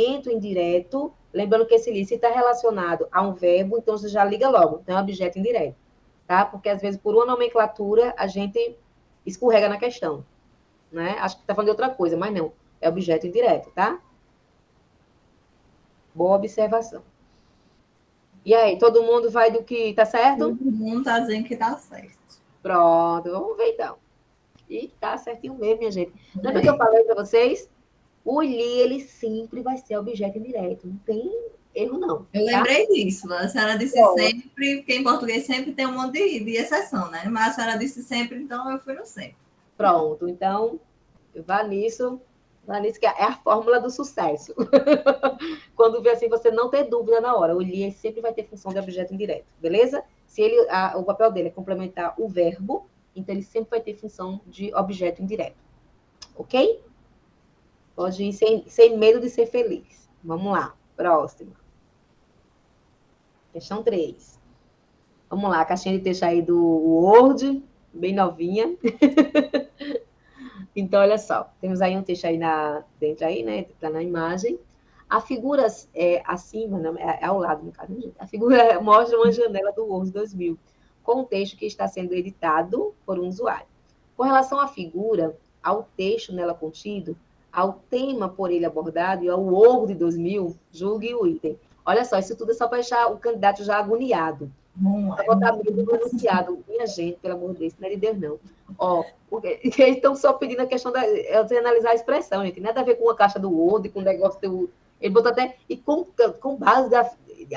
indireto, lembrando que esse se está relacionado a um verbo, então você já liga logo, então é objeto indireto, tá? Porque às vezes por uma nomenclatura a gente escorrega na questão, né? Acho que está falando de outra coisa, mas não, é objeto indireto, tá? Boa observação. E aí, todo mundo vai do que tá certo? Todo mundo está dizendo que está certo. Pronto, vamos ver então. E tá certinho mesmo, minha gente. Lembra que eu É. falei para vocês? O li, ele sempre vai ser objeto indireto. Não tem erro, não. Eu Tá? lembrei disso. A senhora disse Pronto. sempre, porque em português sempre tem um monte de exceção, né? Mas a senhora disse sempre, então eu fui no sempre. Pronto. Então, vá nisso. Vá nisso que é a fórmula do sucesso. Quando vê assim, você não ter dúvida na hora. O li sempre vai ter função de objeto indireto. Beleza? Se ele, o papel dele é complementar o verbo, então ele sempre vai ter função de objeto indireto. Ok? Pode ir sem medo de ser feliz. Vamos lá. Próxima. Questão 3. Vamos lá, a caixinha de texto aí do Word, bem novinha. Então, olha só, temos aí um texto aí dentro aí, né? Tá na imagem. A figura acima, não, é ao lado, no caso, a figura mostra uma janela do Word 2000, com um texto que está sendo editado por um usuário. Com relação à figura, ao texto nela contido, ao tema por ele abordado e ao Word 2000, julgue o item. Olha só, isso tudo é só para deixar o candidato já agoniado. Não Para é botar muito medo no enunciado. Minha gente, pelo amor de Deus, não é de Deus, não. Ó, porque eles estão só pedindo a questão de analisar a expressão, gente. Nada a ver com a caixa do Word, com o negócio do. Ele botou até. E com base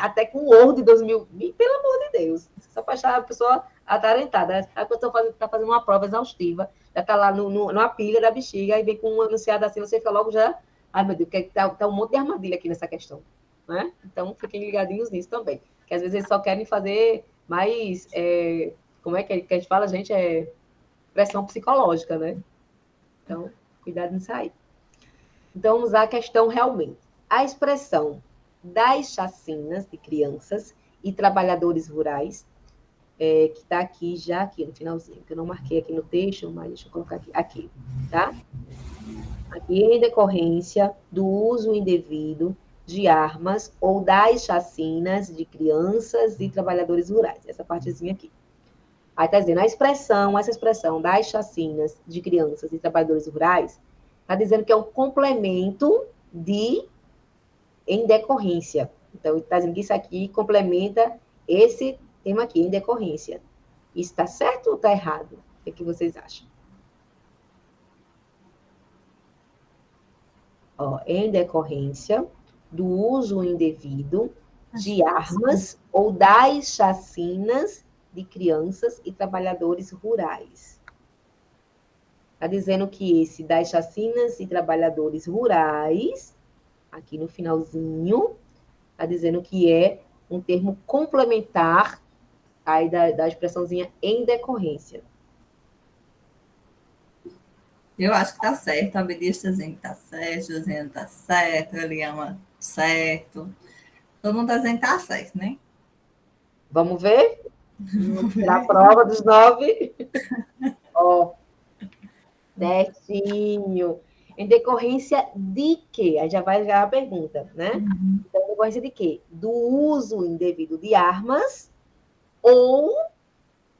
até com o Word 2000. E, pelo amor de Deus. Só para deixar a pessoa atarentada. A pessoa está fazendo uma prova exaustiva, já está lá numa pilha da bexiga, e vem com um enunciado assim, você fica logo já. Ai, meu Deus, porque tá um monte de armadilha aqui nessa questão. Né? Então, fiquem ligadinhos nisso também. Que às vezes eles só querem fazer mais. Como é que a gente fala, gente? Pressão psicológica, né? Então, cuidado nisso aí. Então, vamos à questão realmente. A expressão das chacinas de crianças e trabalhadores rurais, que está aqui já aqui no finalzinho, que eu não marquei aqui no texto, mas deixa eu colocar aqui, tá? Aqui em decorrência do uso indevido de armas ou das chacinas de crianças e trabalhadores rurais. Essa partezinha aqui. Aí está dizendo, essa expressão das chacinas de crianças e trabalhadores rurais, está dizendo que é um complemento de em decorrência. Então, está dizendo que isso aqui complementa esse tema aqui, em decorrência. Isso está certo ou está errado? O que vocês acham? Ó, em decorrência do uso indevido de armas ou das chacinas de crianças e trabalhadores rurais. Está dizendo que esse das chacinas e trabalhadores rurais, aqui no finalzinho, está dizendo que é um termo complementar aí da expressãozinha em decorrência. Eu acho que está certo, a Bedia está dizendo que está certo, Josiane está certo, Eliama certo. Todo mundo está dizendo que está certo, né? Vamos ver? Vamos tirar a prova dos 9. Ó, certinho. Em decorrência de quê? Aí já vai a pergunta, né? Então, em decorrência de quê? Do uso indevido de armas ou,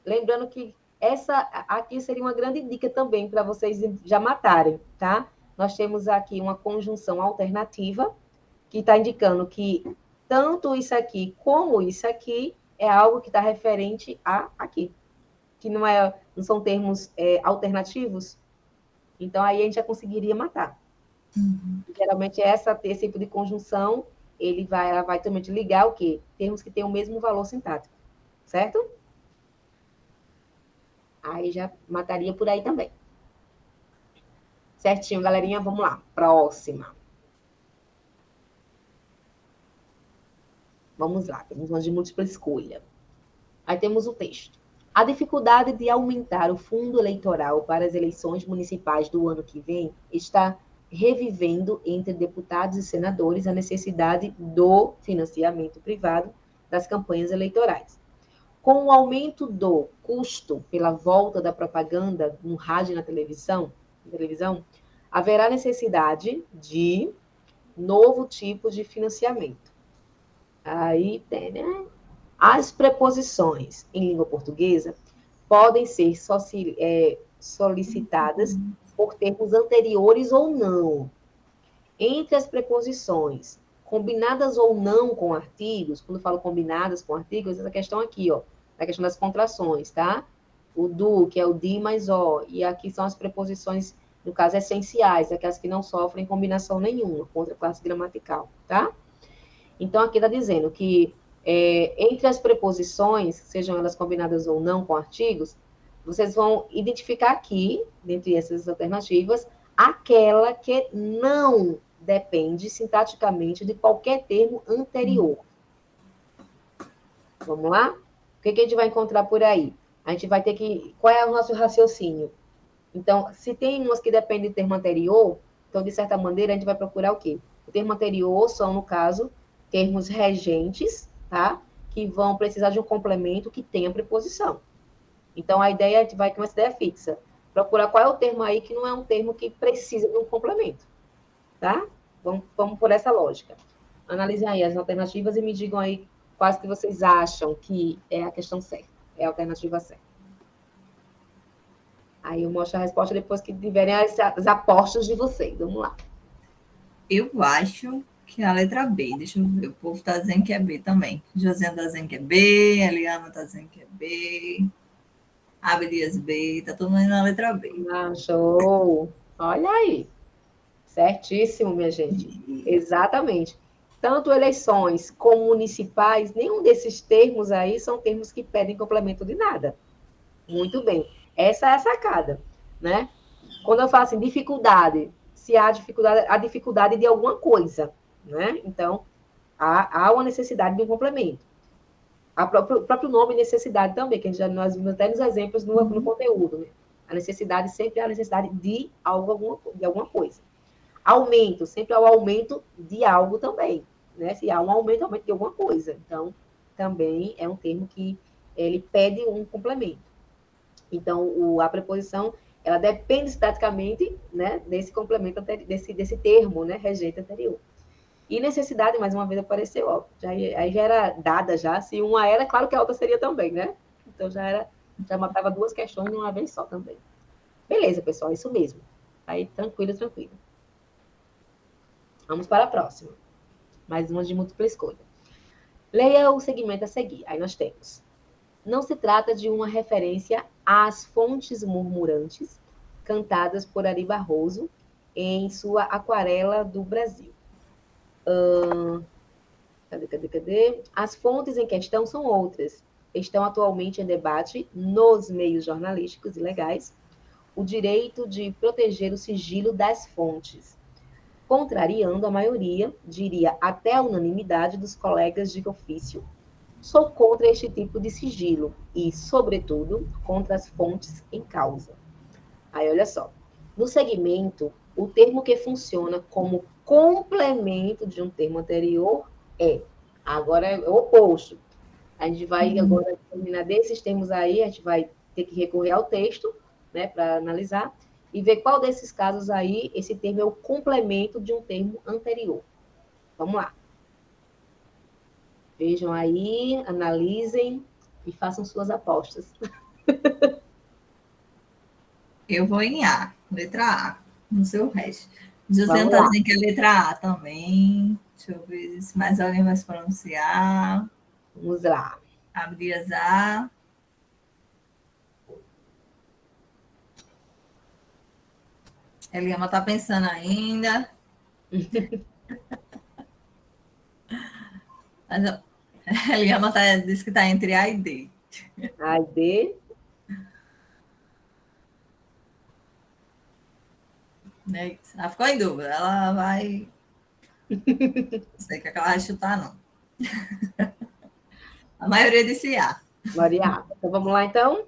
lembrando que essa aqui seria uma grande dica também para vocês já matarem, tá? Nós temos aqui uma conjunção alternativa que está indicando que tanto isso aqui como isso aqui é algo que está referente a aqui, que não são termos alternativos. Então, aí a gente já conseguiria matar. Geralmente, esse tipo de conjunção, ela vai também te ligar o quê? Termos que têm o mesmo valor sintático, certo? Aí já mataria por aí também. Certinho, galerinha? Vamos lá. Próxima. Vamos lá. Temos uma de múltipla escolha. Aí temos o texto. A dificuldade de aumentar o fundo eleitoral para as eleições municipais do ano que vem está revivendo entre deputados e senadores a necessidade do financiamento privado das campanhas eleitorais. Com o aumento do custo pela volta da propaganda no rádio e na televisão, haverá necessidade de novo tipo de financiamento. Aí tem, né? As preposições em língua portuguesa podem ser solicitadas por termos anteriores ou não. Entre as preposições combinadas ou não com artigos, quando eu falo combinadas com artigos, essa questão aqui, ó, a questão das contrações, tá? O do, que é o de mais o, e aqui são as preposições, no caso, essenciais, aquelas que não sofrem combinação nenhuma, contra a classe gramatical, tá? Então, aqui está dizendo que entre as preposições, sejam elas combinadas ou não com artigos, vocês vão identificar aqui, dentre essas alternativas, aquela que não depende sintaticamente de qualquer termo anterior. Vamos lá? O que a gente vai encontrar por aí? A gente vai ter que... Qual é o nosso raciocínio? Então, se tem umas que dependem do termo anterior, então, de certa maneira, a gente vai procurar o quê? O termo anterior são, no caso, termos regentes, tá? Que vão precisar de um complemento que tenha preposição. Então, a ideia, a gente vai com essa ideia fixa. Procurar qual é o termo aí que não é um termo que precisa de um complemento, tá? Vamos por essa lógica. Analisem aí as alternativas e me digam aí quais que vocês acham que é a questão certa, é a alternativa certa. Aí eu mostro a resposta depois que tiverem as apostas de vocês. Vamos lá. Eu acho que é a letra B. Deixa eu ver. O povo está dizendo que é B também. Josiana está dizendo que é B. Eliana está dizendo que é B. Abdias B. Está todo mundo indo na letra B. Ah, show! Olha aí. Certíssimo, minha gente. Exatamente. Tanto eleições como municipais, nenhum desses termos aí são termos que pedem complemento de nada. Muito bem. Essa é a sacada, né? Quando eu falo assim, dificuldade, se há dificuldade, a dificuldade de alguma coisa, né? Então, há uma necessidade de um complemento. O próprio nome necessidade também, que nós vimos até nos exemplos no conteúdo, né? A necessidade sempre é a necessidade de alguma coisa. Aumento, sempre há o aumento de algo também, né? Se há um aumento, aumento de alguma coisa. Então, também é um termo que ele pede um complemento. Então, a preposição, ela depende estaticamente, né, desse complemento, desse termo, né, regente anterior. E necessidade, mais uma vez, apareceu, ó, aí já era dada já, se uma era, claro que a outra seria também, né? Então, já matava duas questões de uma vez só também. Beleza, pessoal, isso mesmo. Aí, tranquilo, tranquilo. Vamos para a próxima. Mais uma de múltipla escolha. Leia o segmento a seguir. Aí nós temos. Não se trata de uma referência às fontes murmurantes cantadas por Ari Barroso em sua Aquarela do Brasil. Cadê? As fontes em questão são outras. Estão atualmente em debate nos meios jornalísticos e legais o direito de proteger o sigilo das fontes, contrariando a maioria, diria até a unanimidade dos colegas de ofício. Sou contra este tipo de sigilo e, sobretudo, contra as fontes em causa. Aí, olha só. No segmento, o termo que funciona como complemento de um termo anterior é. Agora é o oposto. A gente vai agora terminar desses termos aí, a gente vai ter que recorrer ao texto, né, para analisar, e ver qual desses casos aí esse termo é o complemento de um termo anterior. Vamos lá. Vejam aí, analisem e façam suas apostas. Eu vou em A, letra A, no seu resto. Josiana está dizendo que é letra A também. Deixa eu ver se mais alguém vai se pronunciar. Vamos lá. Abdias A. Eliama está pensando ainda. Eliama disse que está entre A e D. A e D. Né? Ela ficou em dúvida. Ela vai... Não sei o que ela vai chutar, não. A maioria disse A. Maria. Então, vamos lá, então?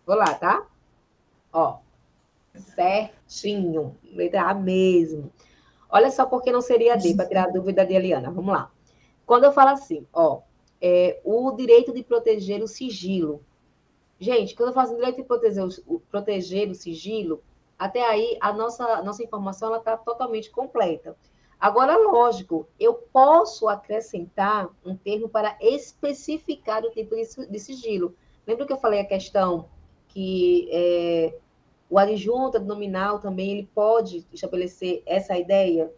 Vou lá, tá? Ó. Certinho. Letra A mesmo. Olha só por que não seria D, para tirar a dúvida de Eliana. Vamos lá. Quando eu falo assim, ó, o direito de proteger o sigilo. Gente, quando eu falo assim, direito de proteger o sigilo, até aí a nossa informação está totalmente completa. Agora, lógico, eu posso acrescentar um termo para especificar o tipo de sigilo. Lembra que eu falei a questão que o adjunto nominal também ele pode estabelecer essa ideia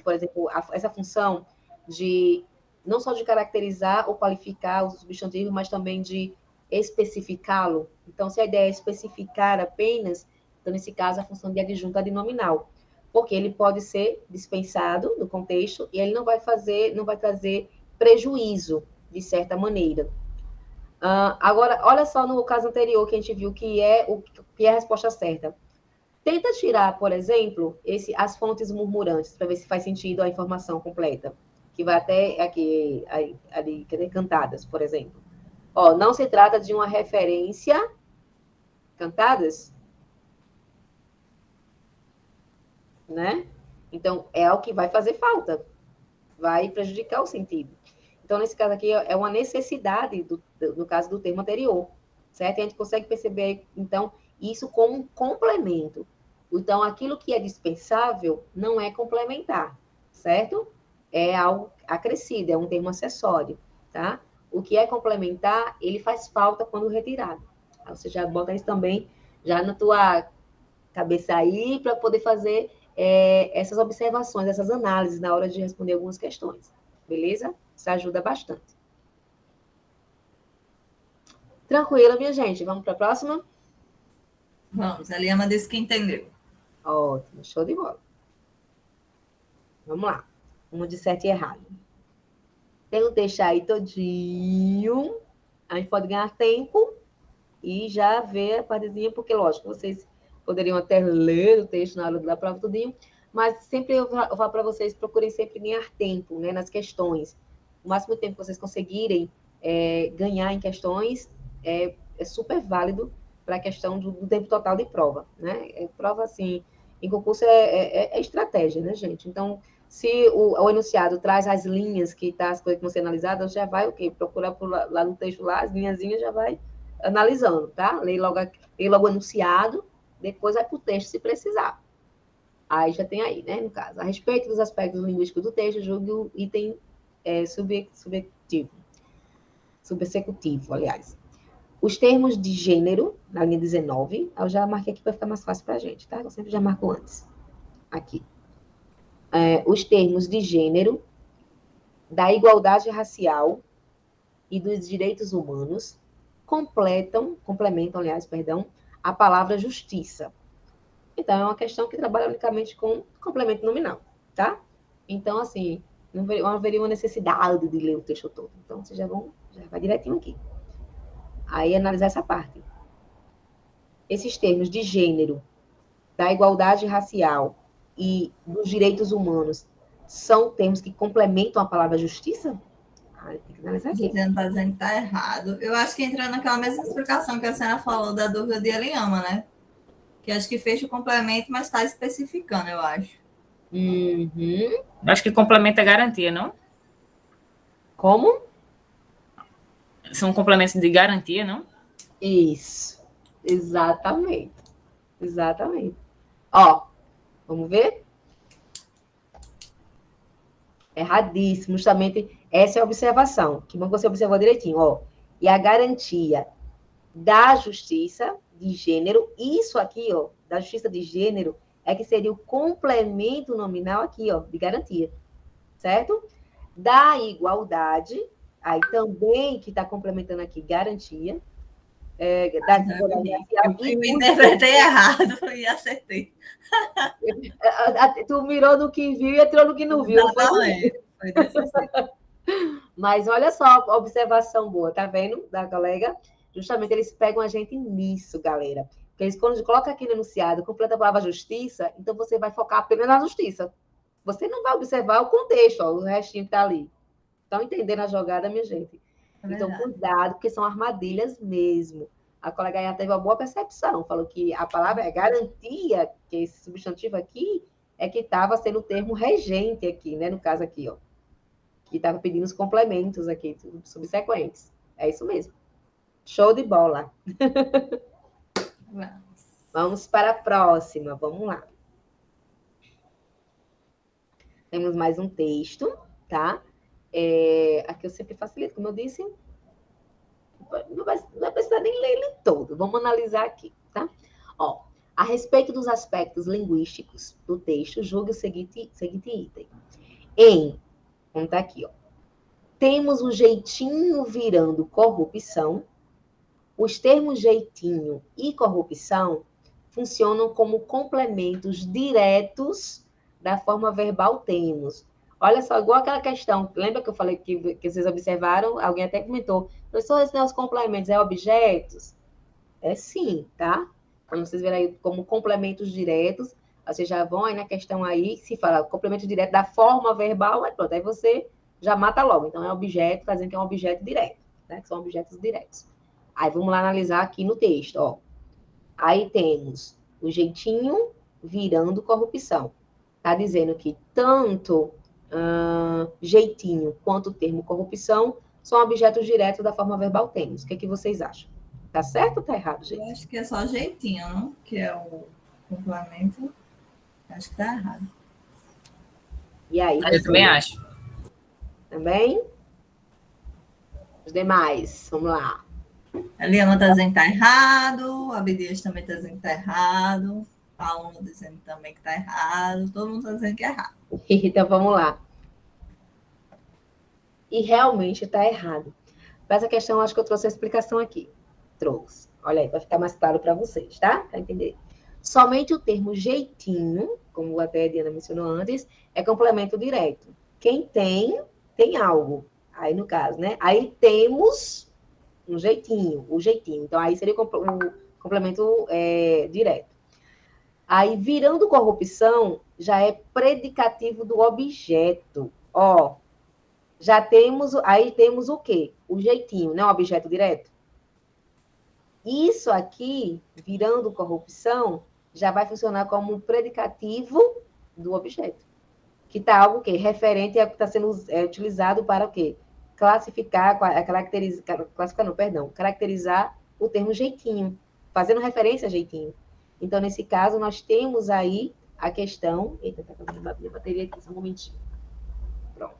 por exemplo, essa função de não só de caracterizar ou qualificar o substantivo, mas também de especificá-lo. Então, se a ideia é especificar apenas, então, nesse caso, a função de adjunto nominal, porque ele pode ser dispensado no contexto e ele não vai trazer prejuízo, de certa maneira. Agora, olha só no caso anterior que a gente viu que é a resposta certa. Tenta tirar, por exemplo, as fontes murmurantes, para ver se faz sentido a informação completa, que vai até aqui, ali, cantadas, por exemplo. Ó, não se trata de uma referência. Cantadas? Né? Então, é o que vai fazer falta. Vai prejudicar o sentido. Então, nesse caso aqui, é uma necessidade, no caso do termo anterior, certo? E a gente consegue perceber, então, isso como um complemento. Então, aquilo que é dispensável não é complementar, certo? É algo acrescido, é um termo acessório, tá? O que é complementar, ele faz falta quando retirado. Então, você já bota isso também já na tua cabeça aí para poder fazer essas observações, essas análises na hora de responder algumas questões. Beleza? Isso ajuda bastante. Tranquilo, minha gente. Vamos para a próxima? Vamos, a Eliana disse que entendeu. Ótimo, show de bola. Vamos lá. Um de certo e errado. Tem um texto aí todinho. A gente pode ganhar tempo e já ver a partezinha, porque, lógico, vocês poderiam até ler o texto na hora da prova tudinho, mas sempre eu falo para vocês, procurem sempre ganhar tempo, né, nas questões. O máximo tempo que vocês conseguirem ganhar em questões é super válido para a questão do tempo total de prova, né? Prova, assim, em concurso é estratégia, né, gente? Então, se o enunciado traz as linhas que tá, as coisas que vão ser analisadas, já vai o quê? Procurar lá no texto lá, as linhazinhas já vai analisando, tá? Leia logo o enunciado, depois vai para o texto se precisar. Aí já tem aí, né, no caso. A respeito dos aspectos linguísticos do texto, julgue o item subsecutivo, aliás. Os termos de gênero, na linha 19, eu já marquei aqui para ficar mais fácil para a gente, tá? Eu sempre já marco antes. Aqui. Os termos de gênero, da igualdade racial e dos direitos humanos complementam, a palavra justiça. Então, é uma questão que trabalha unicamente com complemento nominal, tá? Então, assim, não haveria uma necessidade de ler o texto todo. Então, vocês já vai direitinho aqui. Aí, analisar essa parte. Esses termos de gênero, da igualdade racial e dos direitos humanos são termos que complementam a palavra justiça? Tem que analisar aqui. Você não está dizendo que está errado. Eu acho que entra naquela mesma explicação que a senhora falou da dúvida de Eliama, né? Que acho que fecha o complemento, mas está especificando, eu acho. Uhum. Acho que complemento é garantia, não? Como? São complementos de garantia, não? Isso. Exatamente. Exatamente. Ó, vamos ver? Erradíssimo. Justamente essa é a observação. Que bom que você observou direitinho, ó. E a garantia da justiça de gênero, isso aqui, ó, da justiça de gênero, é que seria o complemento nominal aqui, ó, de garantia. Certo? Da igualdade, aí também que está complementando aqui garantia. Da igualdade racial. Eu interpretei errado e acertei. Tu mirou no que viu e entrou no que não viu. Exatamente. Foi desse jeito. Mas olha só a observação boa, tá vendo? Da colega. Justamente eles pegam a gente nisso, galera. Porque eles, quando colocam aqui no enunciado, completa a palavra justiça, então você vai focar apenas na justiça. Você não vai observar o contexto, ó, o restinho que tá ali. Estão entendendo a jogada, minha gente? Então, cuidado, porque são armadilhas mesmo. A colega já teve uma boa percepção, falou que a palavra é garantia, que esse substantivo aqui é que estava sendo o termo regente aqui, né? No caso aqui, ó. Que estava pedindo os complementos aqui, subsequentes. É isso mesmo. Show de bola. Vamos para a próxima. Vamos lá. Temos mais um texto, tá? Aqui eu sempre facilito, como eu disse, não vai precisar nem ler ele todo. Vamos analisar aqui, tá? Ó, a respeito dos aspectos linguísticos do texto, julgue o seguinte item. Vamos tá aqui, ó. Temos o jeitinho virando corrupção. Os termos jeitinho e corrupção funcionam como complementos diretos da forma verbal temos. Olha só, igual aquela questão, lembra que eu falei que vocês observaram? Alguém até comentou, professor, esses os complementos é objetos? É sim, tá? Quando vocês verem aí como complementos diretos, vocês já vão aí na questão aí, se fala complemento direto da forma verbal, aí pronto, aí você já mata logo. Então, é objeto, tá dizendo que é um objeto direto, né? Que são objetos diretos. Aí, vamos lá analisar aqui no texto, ó. Aí temos o jeitinho virando corrupção. Tá dizendo que tanto jeitinho quanto o termo corrupção são objetos diretos da forma verbal temos. O que vocês acham? Tá certo ou tá errado, Eu gente? acho que é só jeitinho, não? Que é o complemento. Acho que tá errado. E aí, Eu também você acho. também? Os demais, vamos lá. A Liana tá dizendo que tá errado, a Abdias também tá dizendo que tá errado, a Aluna dizendo também que tá errado, todo mundo tá dizendo que é errado. Então, vamos lá. E realmente está errado. Mas a questão, acho que eu trouxe a explicação aqui. Trouxe. Olha aí, para ficar mais claro para vocês, tá? Para entender. Somente o termo jeitinho, como até a Diana mencionou antes, é complemento direto. Quem tem, tem algo. Aí, no caso, né? Aí temos um jeitinho, o jeitinho. Então, aí seria o complemento direto. Aí, virando corrupção, já é predicativo do objeto. Ó, aí temos o quê? O jeitinho, né? O objeto direto. Isso aqui, virando corrupção, já vai funcionar como um predicativo do objeto. Que está algo o quê? Referente a que está sendo utilizado para o quê? Caracterizar o termo jeitinho, fazendo referência a jeitinho. Então, nesse caso, nós temos aí a questão. Eita, tá acabando a bateria aqui, só um momentinho. Pronto.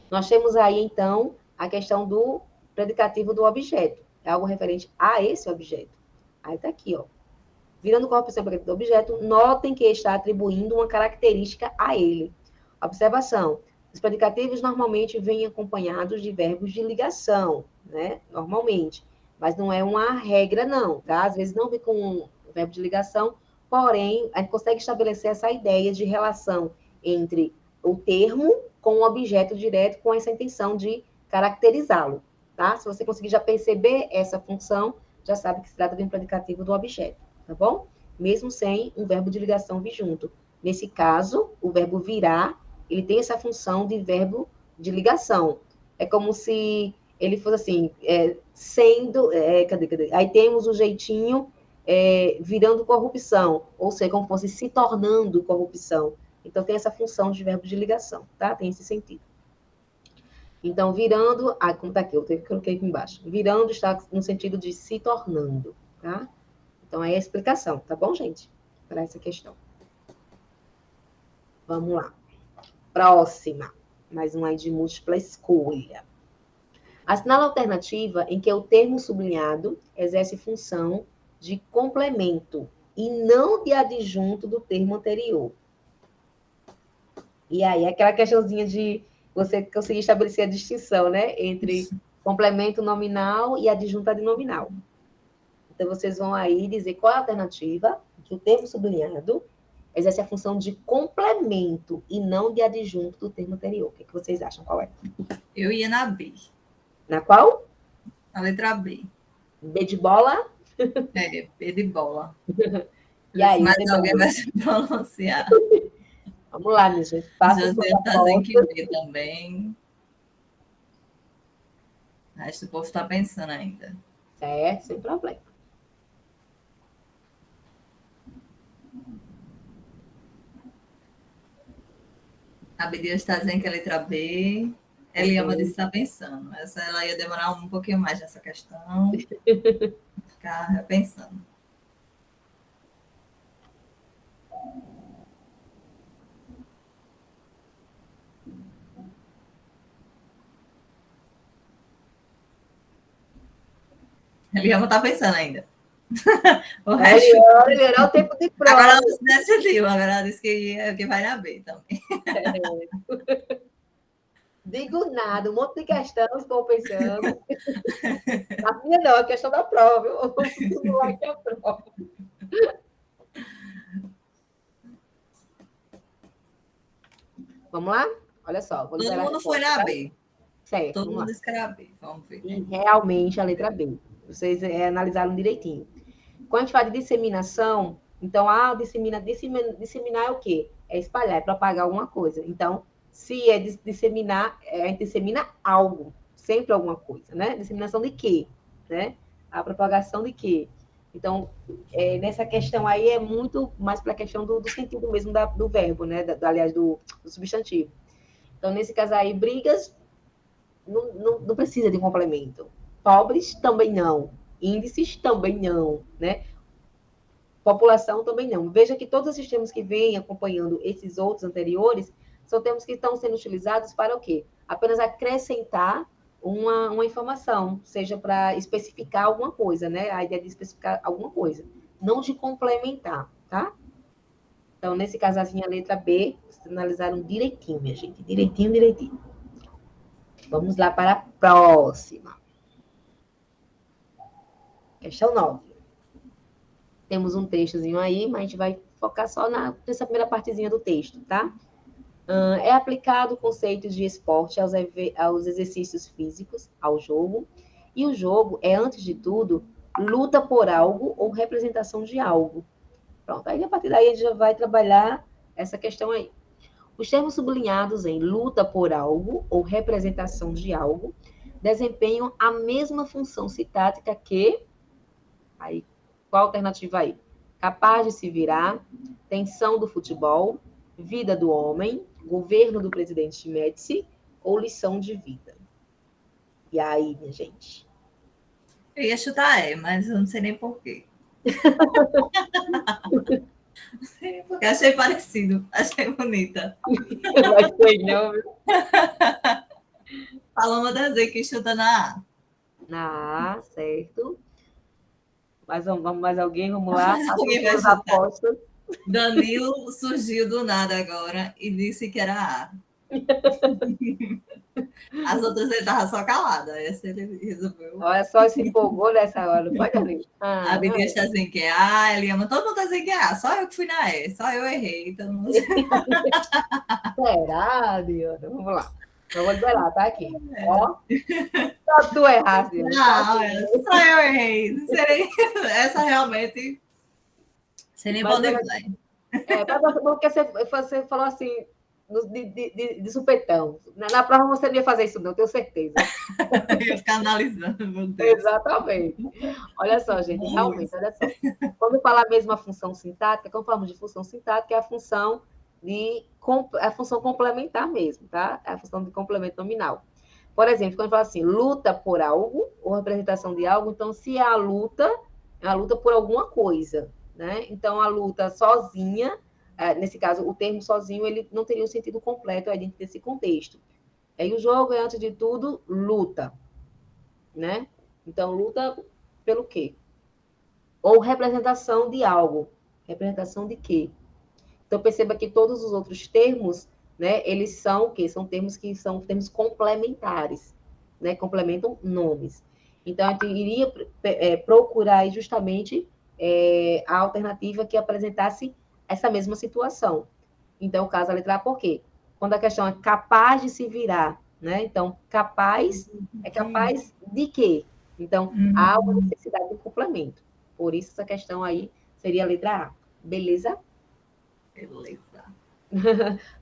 Nós temos aí, então, a questão do predicativo do objeto. É algo referente a esse objeto. Aí está aqui, ó. Virando corrupção do objeto, notem que está atribuindo uma característica a ele. Observação. Os predicativos normalmente vêm acompanhados de verbos de ligação, né? Normalmente. Mas não é uma regra, não, tá? Às vezes não vem com um verbo de ligação, porém, a gente consegue estabelecer essa ideia de relação entre o termo com o objeto direto, com essa intenção de caracterizá-lo, tá? Se você conseguir já perceber essa função, já sabe que se trata de um predicativo do objeto, tá bom? Mesmo sem um verbo de ligação vir junto. Nesse caso, o verbo virar, ele tem essa função de verbo de ligação. É como se ele fosse assim, sendo... cadê? Aí temos o jeitinho virando corrupção, ou seja, como fosse se tornando corrupção. Então, tem essa função de verbo de ligação, tá? Tem esse sentido. Então, virando... como tá aqui, eu coloquei aqui embaixo. Virando está no sentido de se tornando, tá? Então, aí é a explicação, tá bom, gente? Para essa questão. Vamos lá. Próxima. Mais uma aí de múltipla escolha. Assinala a alternativa em que o termo sublinhado exerce função de complemento e não de adjunto do termo anterior. E aí, aquela questãozinha de você conseguir estabelecer a distinção, né? Entre complemento nominal e adjunto adnominal. Então, vocês vão aí dizer qual é a alternativa, que o termo sublinhado exerce a função de complemento e não de adjunto do termo anterior. O que vocês acham? Qual é? Eu ia na B. Na qual? Na letra B. B de bola? B de bola. E aí, mas alguém vai se pronunciar. Vamos lá, minha gente. Faça José está dizendo que B também. Acho que o povo está pensando ainda. Certo, sem problema. A Bidia está dizendo que é a letra B. Eliama disse que está pensando. Ela ia demorar um pouquinho mais nessa questão. Ficar repensando. Eliama está pensando ainda. O Ele resto, olha o tempo de prova. agora ela não se decidiu, agora ela disse que vai na B também. Digo nada, um monte de questão, estou pensando. A minha não, a questão da prova, viu? Vamos simular aqui a prova. Vamos lá? Olha só, vou Todo liberar a mundo foi resposta, na tá? B. Certo, Todo vamos lá. mundo disse que era B. Vamos ver. E realmente a letra B. Vocês analisaram direitinho. Quando a gente fala de disseminação, então, disseminar é o quê? É espalhar, é propagar alguma coisa. Então, se é disseminar, a gente dissemina algo, sempre alguma coisa, né? Disseminação de quê? Né? A propagação de quê? Então, nessa questão aí é muito mais para a questão do sentido mesmo do verbo, né? Aliás, do substantivo. Então, nesse caso aí, brigas não precisa de complemento. Pobres também não. Índices também não, né? População também não. Veja que todos esses termos que vêm acompanhando esses outros anteriores são termos que estão sendo utilizados para o quê? Apenas acrescentar uma informação, seja para especificar alguma coisa, né? A ideia de especificar alguma coisa, não de complementar, tá? Então, nesse caso, assim, a letra B, vocês analisaram direitinho, minha gente. Direitinho, direitinho. Vamos lá para a próxima. Questão 9. Temos um textozinho aí, mas a gente vai focar só nessa primeira partezinha do texto, tá? É aplicado o conceito de esporte aos exercícios físicos, ao jogo. E o jogo é, antes de tudo, luta por algo ou representação de algo. Pronto, aí a partir daí a gente já vai trabalhar essa questão aí. Os termos sublinhados em luta por algo ou representação de algo desempenham a mesma função sintática que... Aí, qual a alternativa aí? Capaz de se virar, tensão do futebol, vida do homem, governo do presidente Médici ou lição de vida? E aí, minha gente? Eu ia chutar mas eu não sei nem porquê. Porque achei parecido, achei bonita. Não sei não, viu? Paloma da Z que chuta na A. Ah, certo. Vamos mais alguém? Vamos lá. Alguém vai Façam suas chutar. apostas. Danilo surgiu do nada agora e disse que era A. As outras ele estava só calada. Essa ele resolveu. Olha só, se empolgou nessa hora. Pode ali. A Bíblia está dizendo que é A, Eliama, todo mundo está dizendo que é A. Só eu que fui na E, só eu errei. Todo mundo... Será, Diana? Vamos lá. Eu vou liberar, tá aqui. Ó. Só tu erraste, Diana. Não, só eu errei. Não sei. Essa realmente. Sem nem poder porque você falou assim, de supetão. Na prova você não ia fazer isso, não, tenho certeza. Eu ia ficar analisando, meu Deus. Exatamente. Olha só, gente, realmente, olha só. Quando falar mesmo a função sintática, quando falamos de função sintática, é a função complementar mesmo, tá? É a função de complemento nominal. Por exemplo, quando fala assim, luta por algo, ou representação de algo, então, se é a luta por alguma coisa, né? Então, a luta sozinha, nesse caso, o termo sozinho, ele não teria um sentido completo aí dentro desse contexto. Aí o jogo é, antes de tudo, luta, né? Então, luta pelo quê? Ou representação de algo. Representação de quê? Então, perceba que todos os outros termos, né, eles são o quê? São termos que são termos complementares, né? Complementam nomes. Então, a gente iria procurar justamente a alternativa que apresentasse essa mesma situação. Então, o caso da letra A, por quê? Quando a questão é capaz de se virar, né? Então, capaz é capaz de quê? Então, há uma necessidade de complemento. Por isso, essa questão aí seria a letra A. Beleza? Beleza.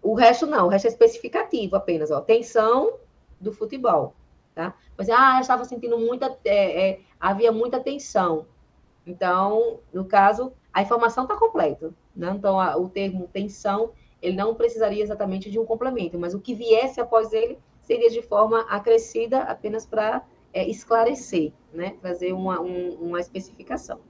O resto não, o resto é especificativo apenas, ó. Tensão do futebol, tá? Mas, eu estava sentindo havia muita tensão. Então, no caso, a informação está completa, né? Então, o termo tensão, ele não precisaria exatamente de um complemento, mas o que viesse após ele seria de forma acrescida apenas para esclarecer, né? Trazer uma especificação.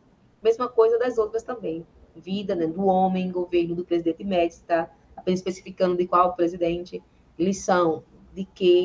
Mesma coisa das outras também. Vida, né, do homem, governo do presidente Médici, tá? Apenas especificando de qual presidente, lição, de quem,